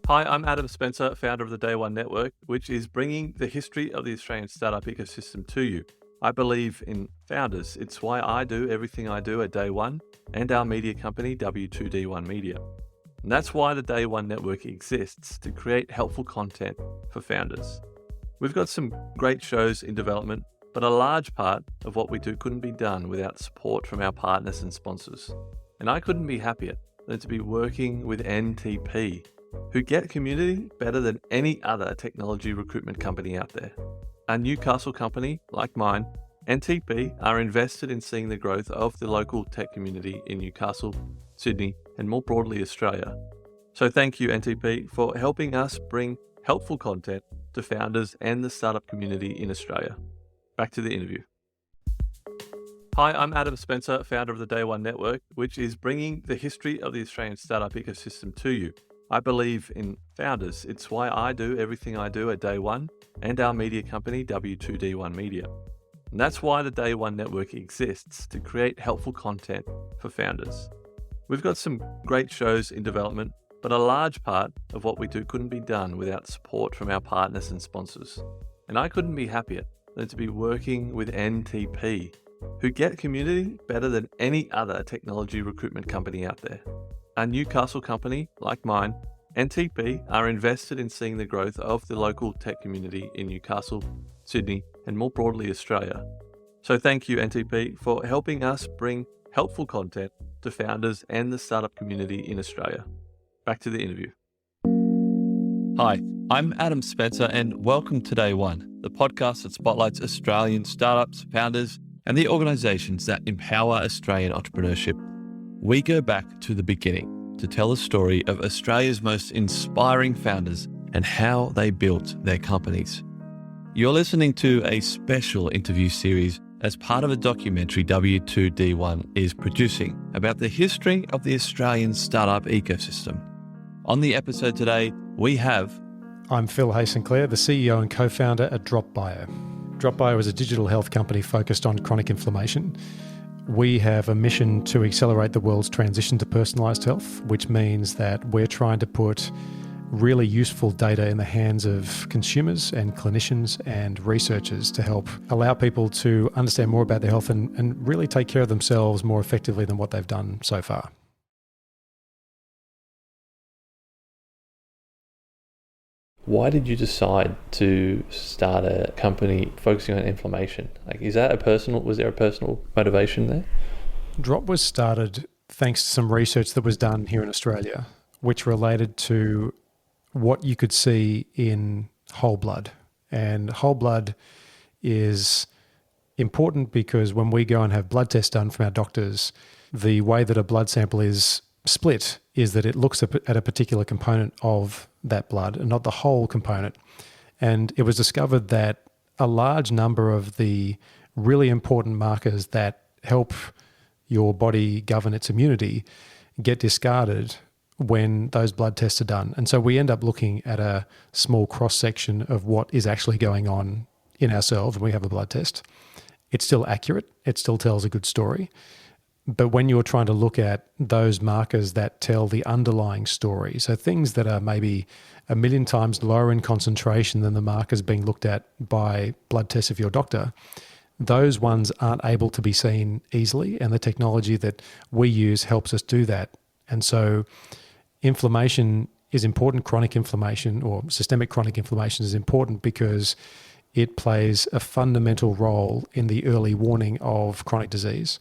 Hi, I'm Adam Spencer, founder of the Day One Network, which is bringing the history of the Australian startup ecosystem to you. I believe in founders. It's why I do everything I do at Day One and our media company, W2D1 Media. And that's why the Day One Network exists, to create helpful content for founders. We've got some great shows in development, but a large part of what we do couldn't be done without support from our partners and sponsors. And I couldn't be happier than to be working with NTP, who get community better than any other technology recruitment company out there. A Newcastle company like mine, NTP are invested in seeing the growth of the local tech community in Newcastle, Sydney, and more broadly Australia. So thank you, NTP, for helping us bring helpful content to founders and the startup community in Australia. Back to the interview. Hi, I'm Adam Spencer, founder of the Day One Network, which is bringing the history of the Australian startup ecosystem to you. I believe in founders. It's why I do everything I do at Day One and our media company, W2D1 Media. And that's why the Day One Network exists, to create helpful content for founders. We've got some great shows in development, but a large part of what we do couldn't be done without support from our partners and sponsors. And I couldn't be happier than to be working with NTP, who get community better than any other technology recruitment company out there. A Newcastle company like mine, NTP are invested in seeing the growth of the local tech community in Newcastle, Sydney, and more broadly Australia. So thank you, NTP, for helping us bring helpful content to founders and the startup community in Australia. Back to the interview. Hi, I'm Adam Spencer, and welcome to Day One, the podcast that spotlights Australian startups, founders, and the organisations that empower Australian entrepreneurship. We go back to the beginning to tell the story of Australia's most inspiring founders and how they built their companies. You're listening to a special interview series as part of a documentary W2D1 is producing about the history of the Australian startup ecosystem. On the episode today, we have... I'm Phil Hayes-St Clair, the CEO and co-founder at DropBio. DropBio is a digital health company focused on chronic inflammation. We have a mission to accelerate the world's transition to personalised health, which means that we're trying to put really useful data in the hands of consumers and clinicians and researchers to help allow people to understand more about their health and really take care of themselves more effectively than what they've done so far. Why did you decide to start a company focusing on inflammation? Was there a personal motivation there? Drop was started thanks to some research that was done here in Australia, which related to what you could see in whole blood. And whole blood is important because when we go and have blood tests done from our doctors, the way that a blood sample is split is that it looks at a particular component of that blood and not the whole component. And it was discovered that a large number of the really important markers that help your body govern its immunity get discarded when those blood tests are done. And so we end up looking at a small cross-section of what is actually going on in ourselves when we have a blood test. It's still accurate. It still tells a good story. But when you're trying to look at those markers that tell the underlying story, so things that are maybe 1 million times lower in concentration than the markers being looked at by blood tests of your doctor, those ones aren't able to be seen easily. And the technology that we use helps us do that. And so inflammation is important. Chronic inflammation or systemic chronic inflammation is important because it plays a fundamental role in the early warning of chronic disease.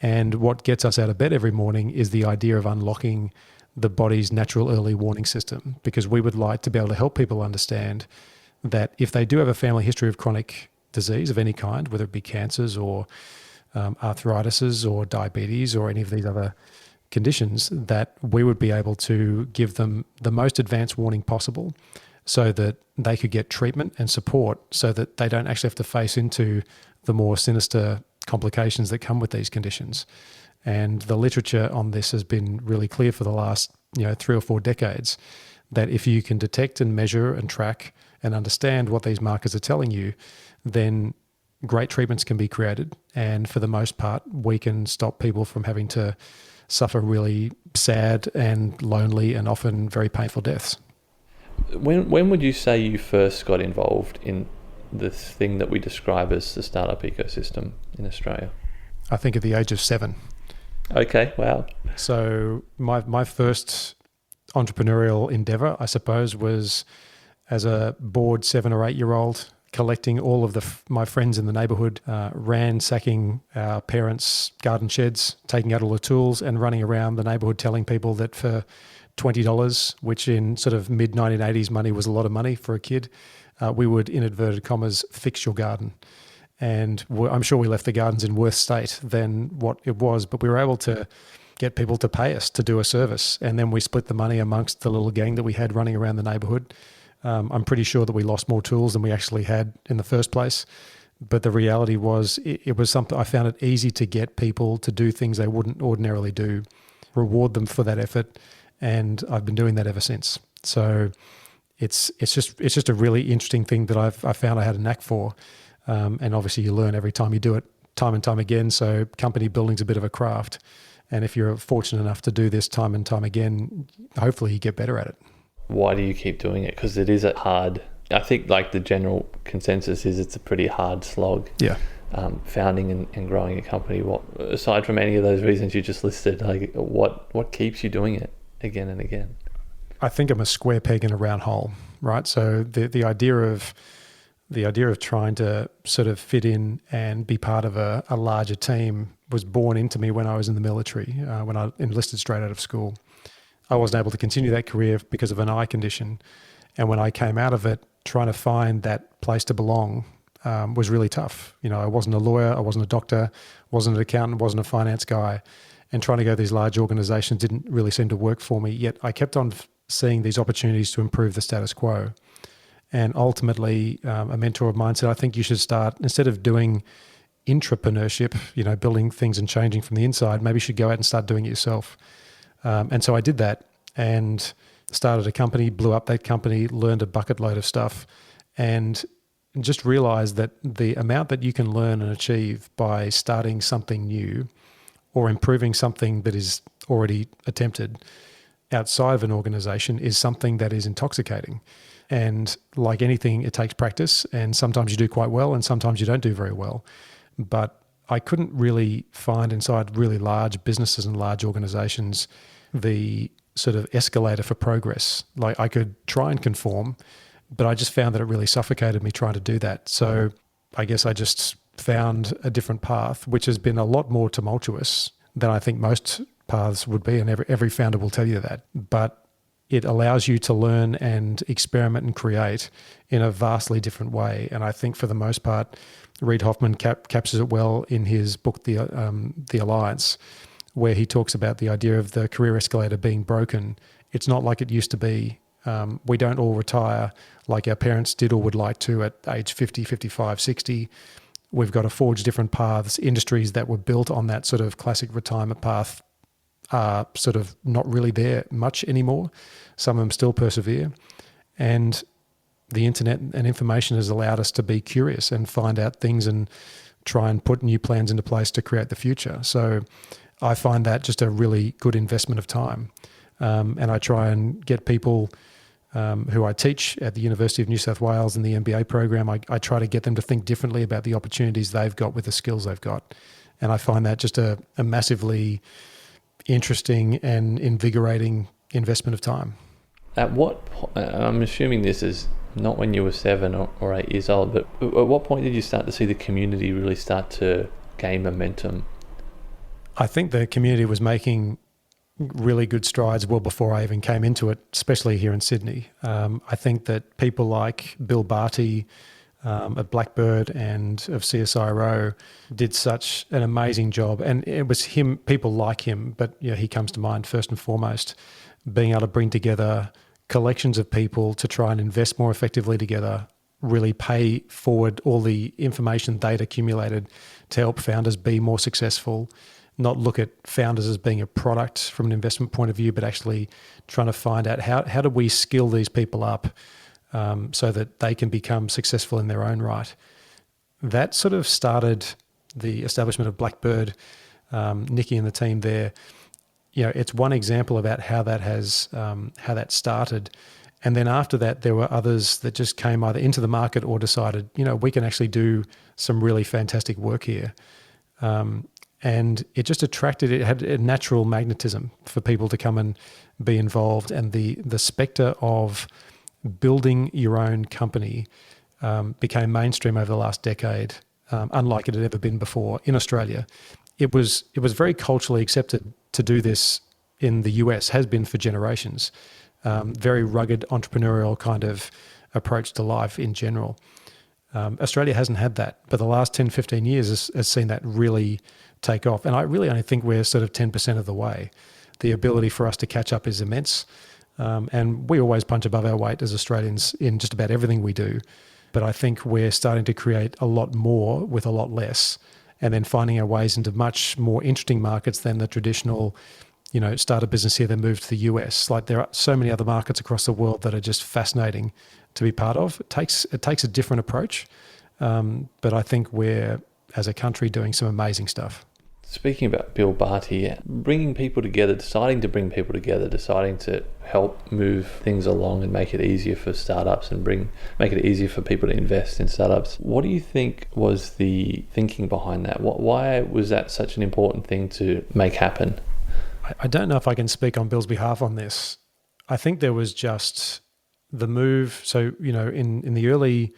And what gets us out of bed every morning is the idea of unlocking the body's natural early warning system, because we would like to be able to help people understand that if they do have a family history of chronic disease of any kind, whether it be cancers or arthritis or diabetes or any of these other conditions, that we would be able to give them the most advanced warning possible so that they could get treatment and support so that they don't actually have to face into the more sinister complications that come with these conditions. And the literature on this has been really clear for the last 3 or 4 decades, that if you can detect and measure and track and understand what these markers are telling you, then great treatments can be created. And for the most part, we can stop people from having to suffer really sad and lonely and often very painful deaths. When would you say you first got involved in this thing that we describe as the startup ecosystem in Australia? I think at the age of 7. Okay, wow. So my first entrepreneurial endeavor, I suppose, was as a bored 7 or 8-year-old, collecting all of my friends in the neighborhood, ransacking our parents' garden sheds, taking out all the tools and running around the neighborhood telling people that for $20, which in sort of mid-1980s money was a lot of money for a kid, we would, in inverted commas, fix your garden. And I'm sure we left the gardens in worse state than what it was, but we were able to get people to pay us to do a service. And then we split the money amongst the little gang that we had running around the neighborhood. I'm pretty sure that we lost more tools than we actually had in the first place. But the reality was it was something, I found it easy to get people to do things they wouldn't ordinarily do, reward them for that effort. And I've been doing that ever since. So it's just a really interesting thing that I found I had a knack for. And obviously you learn every time you do it, time and time again. So company building's a bit of a craft. And if you're fortunate enough to do this time and time again, hopefully you get better at it. Why do you keep doing it? Because it is a hard, I think like the general consensus is it's a pretty hard slog. Yeah. Founding and growing a company. What, aside from any of those reasons you just listed, like what keeps you doing it again and again? I think I'm a square peg in a round hole, right? So the idea of trying to sort of fit in and be part of a larger team was born into me when I was in the military, when I enlisted straight out of school. I wasn't able to continue that career because of an eye condition. And when I came out of it, trying to find that place to belong was really tough. You know, I wasn't a lawyer, I wasn't a doctor, wasn't an accountant, wasn't a finance guy. And trying to go to these large organizations didn't really seem to work for me. Yet I kept on seeing these opportunities to improve the status quo. And ultimately, a mentor of mine said, I think you should start, instead of doing intrapreneurship, you know, building things and changing from the inside, maybe you should go out and start doing it yourself. And so I did that and started a company, blew up that company, learned a bucket load of stuff, and just realized that the amount that you can learn and achieve by starting something new or improving something that is already attempted outside of an organization is something that is intoxicating. And like anything, it takes practice, and sometimes you do quite well and sometimes you don't do very well. But I couldn't really find inside really large businesses and large organizations the sort of escalator for progress. Like I could try and conform, but I just found that it really suffocated me trying to do that. So I guess I just found a different path, which has been a lot more tumultuous than I think most paths would be, and every founder will tell you that. But it allows you to learn and experiment and create in a vastly different way. And I think for the most part, Reid Hoffman captures it well in his book, The Alliance, where he talks about the idea of the career escalator being broken. It's not like it used to be. We don't all retire like our parents did or would like to at age 50, 55, 60. We've got to forge different paths. Industries that were built on that sort of classic retirement path are sort of not really there much anymore. Some of them still persevere. And the internet and information has allowed us to be curious and find out things and try and put new plans into place to create the future. So I find that just a really good investment of time. And I try and get people who I teach at the University of New South Wales in the MBA program, I try to get them to think differently about the opportunities they've got with the skills they've got. And I find that just a massively interesting and invigorating investment of time. At what point, I'm assuming this is not when you were 7 or 8 years old, but at what point did you start to see the community really start to gain momentum? I think the community was making really good strides well before I even came into it, especially here in Sydney. I think that people like Bill Barty at Blackbird and of CSIRO did such an amazing job. And it was him, people like him, but you know, he comes to mind first and foremost, being able to bring together collections of people to try and invest more effectively together, really pay forward all the information they'd accumulated to help founders be more successful, not look at founders as being a product from an investment point of view, but actually trying to find out how do we skill these people up so that they can become successful in their own right. That sort of started the establishment of Blackbird. Nikki and the team there, you know, it's one example about how that has how that started, And then after that, there were others that just came either into the market or decided, we can actually do some really fantastic work here. And it just it had a natural magnetism for people to come and be involved. And the spectre of building your own company became mainstream over the last decade, unlike it had ever been before in Australia. It was very culturally accepted to do this in the US, has been for generations. Very rugged entrepreneurial kind of approach to life in general. Australia hasn't had that, but the last 10, 15 years has seen that really take off. And I really only think we're sort of 10% of the way. The ability for us to catch up is immense. And we always punch above our weight as Australians in just about everything we do. But I think we're starting to create a lot more with a lot less, and then finding our ways into much more interesting markets than the traditional, start a business here, then move to the US. Like, there are so many other markets across the world that are just fascinating to be part of. It takes a different approach, but I think we're, as a country, doing some amazing stuff. Speaking about Bill Barty, bringing people together, deciding to bring people together, deciding to help move things along and make it easier for startups and make it easier for people to invest in startups. What do you think was the thinking behind that? Why was that such an important thing to make happen? I don't know if I can speak on Bill's behalf on this. I think there was just the move. So, in the early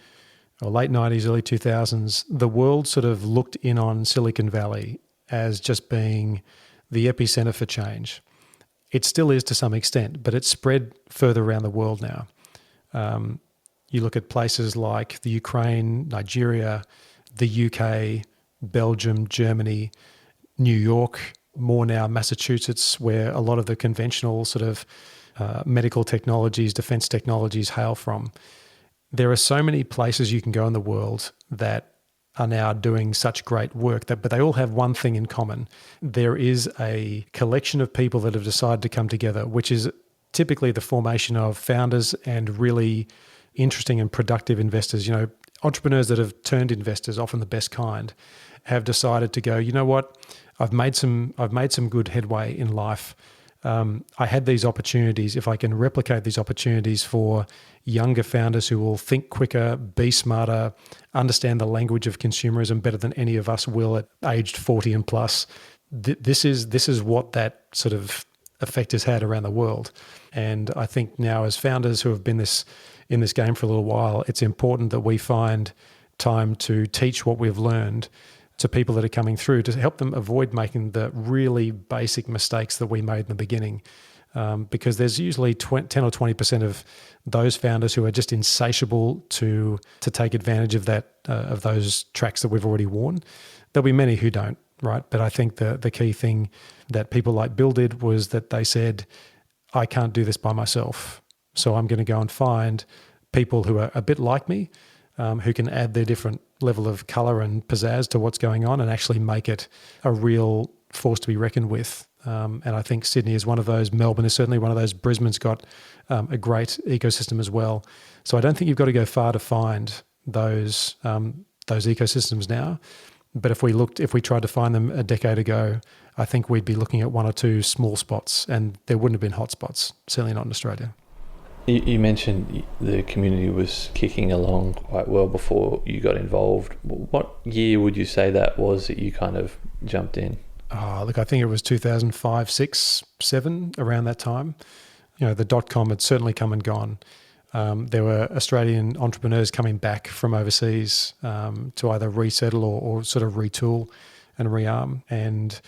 or late 90s, early 2000s, the world sort of looked in on Silicon Valley as just being the epicenter for change. It still is to some extent, but it's spread further around the world now. You look at places like the Ukraine, Nigeria, the UK, Belgium, Germany, New York, more now Massachusetts, where a lot of the conventional sort of medical technologies, defense technologies hail from. There are so many places you can go in the world that are now doing such great work, but they all have one thing in common. There is a collection of people that have decided to come together, which is typically the formation of founders and really interesting and productive investors. Entrepreneurs that have turned investors, often the best kind, have decided to go, you know what, I've made some good headway in life. I had these opportunities. If I can replicate these opportunities for younger founders who will think quicker, be smarter, understand the language of consumerism better than any of us will at aged 40 and plus, this is what that sort of effect has had around the world. And I think now, as founders who have been in this game for a little while, it's important that we find time to teach what we've learned to people that are coming through, to help them avoid making the really basic mistakes that we made in the beginning. Because there's usually 10 or 20% of those founders who are just insatiable to take advantage of that of those tracks that we've already worn. There'll be many who don't, right? But I think the key thing that people like Bill did was that they said, I can't do this by myself, so I'm going to go and find people who are a bit like me, who can add their different level of colour and pizzazz to what's going on and actually make it a real force to be reckoned with. And I think Sydney is one of those. Melbourne is certainly one of those. Brisbane's got a great ecosystem as well. So I don't think you've got to go far to find those ecosystems now. But if we tried to find them a decade ago, I think we'd be looking at one or two small spots, and there wouldn't have been hotspots, certainly not in Australia. You mentioned the community was kicking along quite well before you got involved. What year would you say that was that you kind of jumped in? Look, I think it was 2005, 6, 7, around that time. The dot-com had certainly come and gone. There were Australian entrepreneurs coming back from overseas to either resettle or sort of retool and rearm. And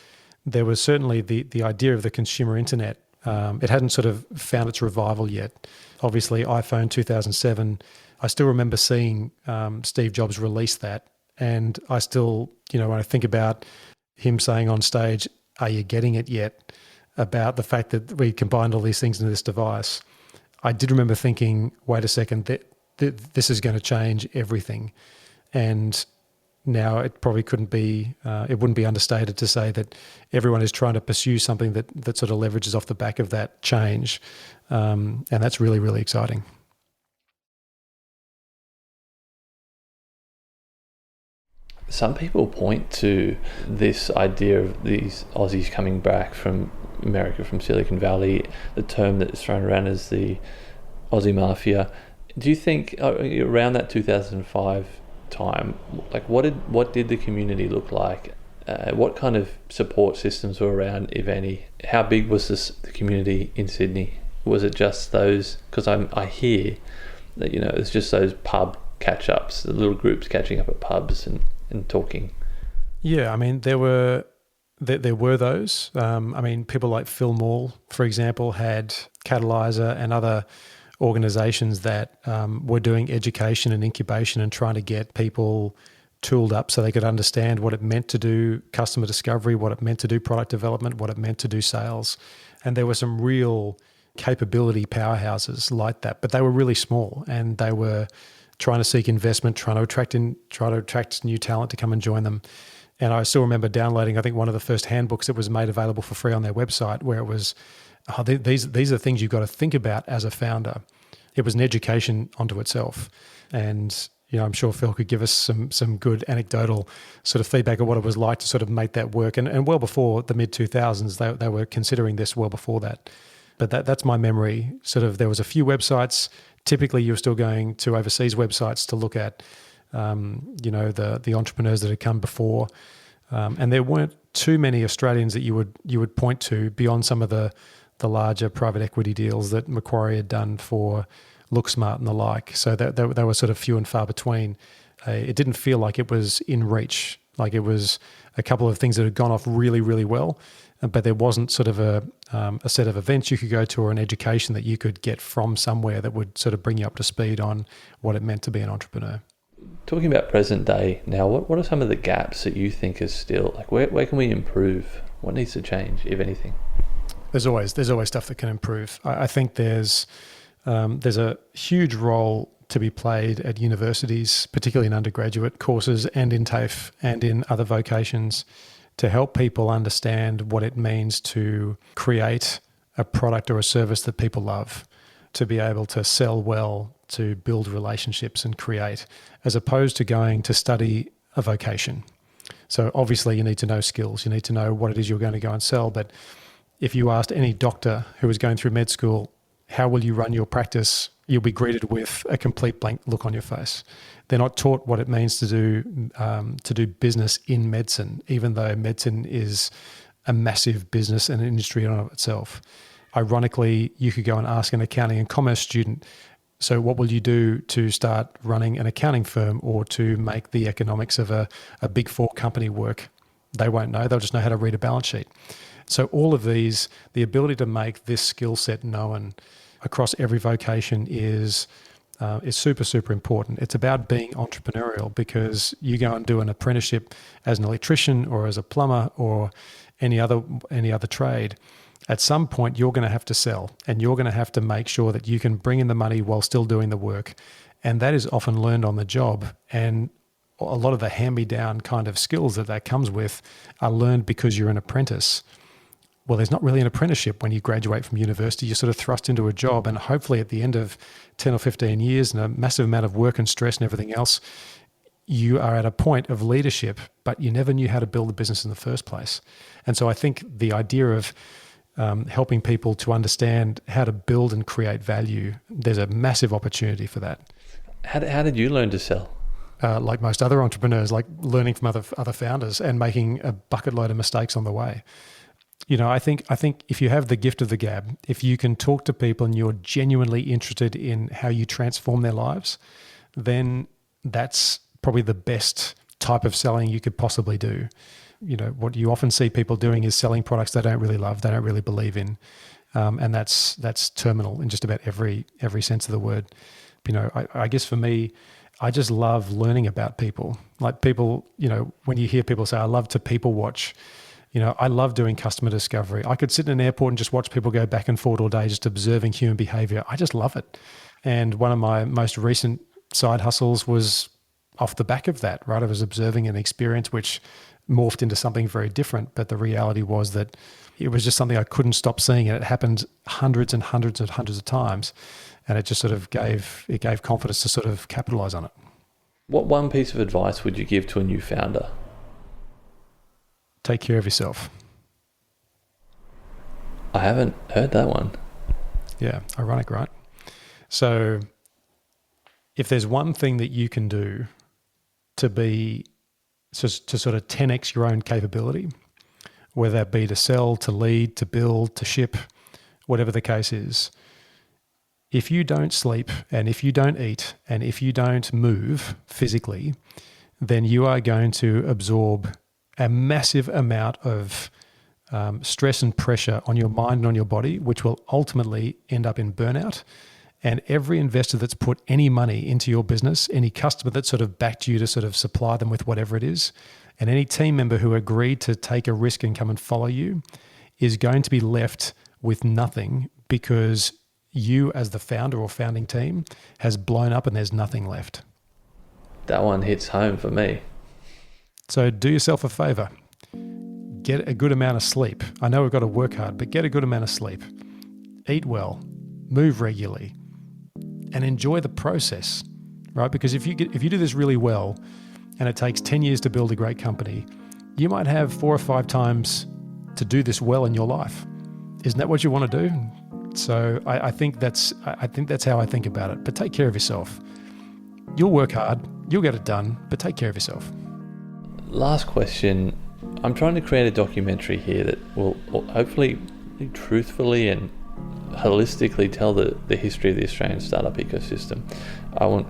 there was certainly the idea of the consumer internet. It hadn't sort of found its revival yet. Obviously, iPhone 2007, I still remember seeing Steve Jobs release that. And I still, when I think about him saying on stage, "Are you getting it yet?" about the fact that we combined all these things into this device, I did remember thinking, wait a second, this is going to change everything. And now it probably it wouldn't be understated to say that everyone is trying to pursue something that sort of leverages off the back of that change. And that's really, really exciting. Some people point to this idea of these Aussies coming back from America, from Silicon Valley. The term that is thrown around is the Aussie Mafia. Do you think around that 2005 time, like what did the community look like? What kind of support systems were around, if any? How big was the community in Sydney? Was it just those? Because I hear that it's just those pub catch-ups, the little groups catching up at pubs and talking. Yeah, I mean there were those. I mean, people like Phil Mall, for example, had Catalyzer and other organisations that were doing education and incubation and trying to get people tooled up so they could understand what it meant to do customer discovery, what it meant to do product development, what it meant to do sales. And there were some real capability powerhouses like that, but they were really small and they were trying to seek investment, trying to attract new talent to come and join them. And I still remember downloading, I think, one of the first handbooks that was made available for free on their website, where it was, these are things you've got to think about as a founder. It was an education onto itself. And I'm sure Phil could give us some good anecdotal sort of feedback of what it was like to sort of make that work. And well before the mid-2000s, they were considering this well before that. But that's my memory. Sort of there was a few websites. Typically, you're still going to overseas websites to look at, the entrepreneurs that had come before. And there weren't too many Australians that you would point to beyond some of the larger private equity deals that Macquarie had done for LookSmart and the like. So they were sort of few and far between. It didn't feel like it was in reach. Like it was a couple of things that had gone off really, really well, but there wasn't sort of a set of events you could go to or an education that you could get from somewhere that would sort of bring you up to speed on what it meant to be an entrepreneur. Talking about present day now, what are some of the gaps that you think is still, like where can we improve? What needs to change, if anything? There's always stuff that can improve. I think there's a huge role to be played at universities, particularly in undergraduate courses and in TAFE and in other vocations, to help people understand what it means to create a product or a service that people love, to be able to sell well, to build relationships and create, as opposed to going to study a vocation. So obviously you need to know skills, you need to know what it is you're going to go and sell. But if you asked any doctor who was going through med school, how will you run your practice? You'll be greeted with a complete blank look on your face. They're not taught what it means to do business in medicine, even though medicine is a massive business and industry in and of itself. Ironically, you could go and ask an accounting and commerce student, so what will you do to start running an accounting firm or to make the economics of a big four company work? They won't know. They'll just know how to read a balance sheet. So all of these, the ability to make this skill set known across every vocation is super, super important. It's about being entrepreneurial, because you go and do an apprenticeship as an electrician or as a plumber or any other trade. At some point, you're going to have to sell, and you're going to have to make sure that you can bring in the money while still doing the work. And that is often learned on the job. And a lot of the hand-me-down kind of skills that comes with are learned because you're an apprentice. Well, there's not really an apprenticeship when you graduate from university. You're sort of thrust into a job, and hopefully at the end of 10 or 15 years and a massive amount of work and stress and everything else, you are at a point of leadership, but you never knew how to build a business in the first place. And so I think the idea of helping people to understand how to build and create value, there's a massive opportunity for that. How did you learn to sell? Like most other entrepreneurs, like learning from other founders and making a bucket load of mistakes on the way. I think if you have the gift of the gab, if you can talk to people and you're genuinely interested in how you transform their lives, then that's probably the best type of selling you could possibly do. What you often see people doing is selling products they don't really love, they don't really believe in, and that's terminal in just about every sense of the word. I guess for me, I just love learning about people. Like people, when you hear people say, I love to people watch, I love doing customer discovery. I could sit in an airport and just watch people go back and forth all day, just observing human behavior. I just love it. And one of my most recent side hustles was off the back of that, right? I was observing an experience which morphed into something very different. But the reality was that it was just something I couldn't stop seeing. And it happened hundreds and hundreds and hundreds of times. And it just sort of gave confidence to sort of capitalize on it. What one piece of advice would you give to a new founder? Take care of yourself. I haven't heard that one. Yeah, ironic, right? So if there's one thing that you can do to sort of 10x your own capability, whether that be to sell, to lead, to build, to ship, whatever the case is, if you don't sleep and if you don't eat and if you don't move physically, then you are going to absorb a massive amount of stress and pressure on your mind and on your body, which will ultimately end up in burnout. And every investor that's put any money into your business, any customer that sort of backed you to sort of supply them with whatever it is, and any team member who agreed to take a risk and come and follow you is going to be left with nothing because you as the founder or founding team has blown up and there's nothing left. That one hits home for me. So do yourself a favor. Get a good amount of sleep. I know we've got to work hard, but get a good amount of sleep. Eat well, move regularly, and enjoy the process, right? Because if you do this really well and it takes 10 years to build a great company, you might have 4 or 5 times to do this well in your life. Isn't that what you want to do? So I think that's how I think about it. But take care of yourself. You'll work hard, you'll get it done, but take care of yourself. Last question. I'm trying to create a documentary here that will hopefully truthfully and holistically tell the history of the Australian startup ecosystem. I want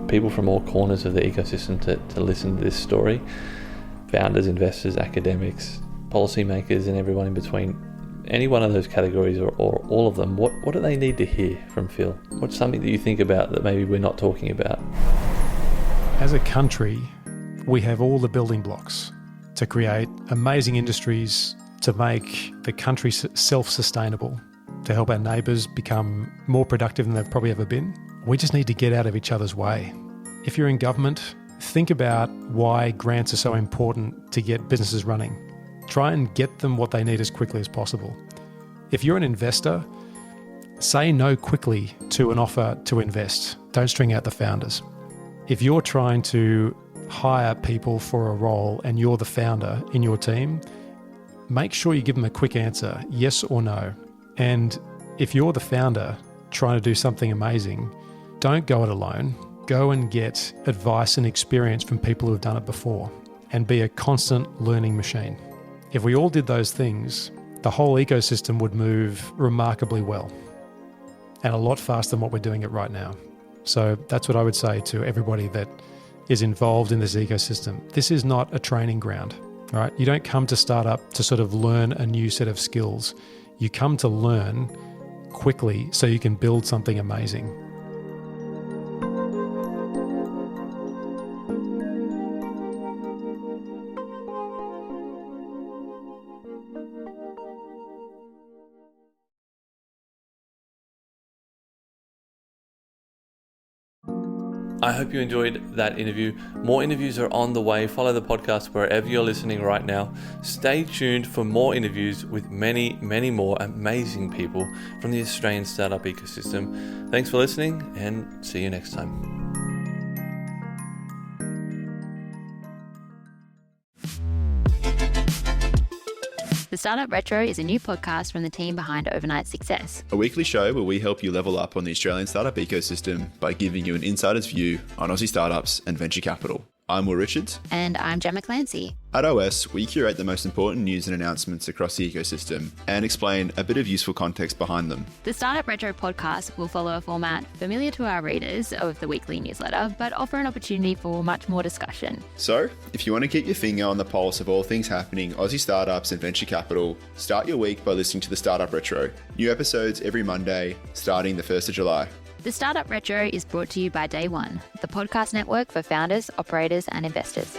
people from all corners of the ecosystem to listen to this story. Founders, investors, academics, policymakers, and everyone in between. Any one of those categories or all of them, what do they need to hear from Phil? What's something that you think about that maybe we're not talking about? As a country, we have all the building blocks to create amazing industries, to make the country self-sustainable, to help our neighbours become more productive than they've probably ever been. We just need to get out of each other's way. If you're in government, think about why grants are so important to get businesses running. Try and get them what they need as quickly as possible. If you're an investor, say no quickly to an offer to invest. Don't string out the founders. If you're trying to hire people for a role and you're the founder in your team, make sure you give them a quick answer, yes or no. And if you're the founder trying to do something amazing, don't go it alone. Go and get advice and experience from people who have done it before and be a constant learning machine. If we all did those things, the whole ecosystem would move remarkably well and a lot faster than what we're doing it right now. So that's what I would say to everybody that is involved in this ecosystem. This is not a training ground, all right? You don't come to startup to sort of learn a new set of skills. You come to learn quickly so you can build something amazing. I hope you enjoyed that interview. More interviews are on the way. Follow the podcast wherever you're listening right now. Stay tuned for more interviews with many, many more amazing people from the Australian startup ecosystem. Thanks for listening and see you next time. The Startup Retro is a new podcast from the team behind Overnight Success. A weekly show where we help you level up on the Australian startup ecosystem by giving you an insider's view on Aussie startups and venture capital. I'm Will Richards. And I'm Gemma Clancy. At OS, we curate the most important news and announcements across the ecosystem and explain a bit of useful context behind them. The Startup Retro podcast will follow a format familiar to our readers of the weekly newsletter, but offer an opportunity for much more discussion. So, if you want to keep your finger on the pulse of all things happening Aussie startups and venture capital, start your week by listening to the Startup Retro. New episodes every Monday, starting the 1st of July. The Startup Retro is brought to you by Day One, the podcast network for founders, operators, and investors.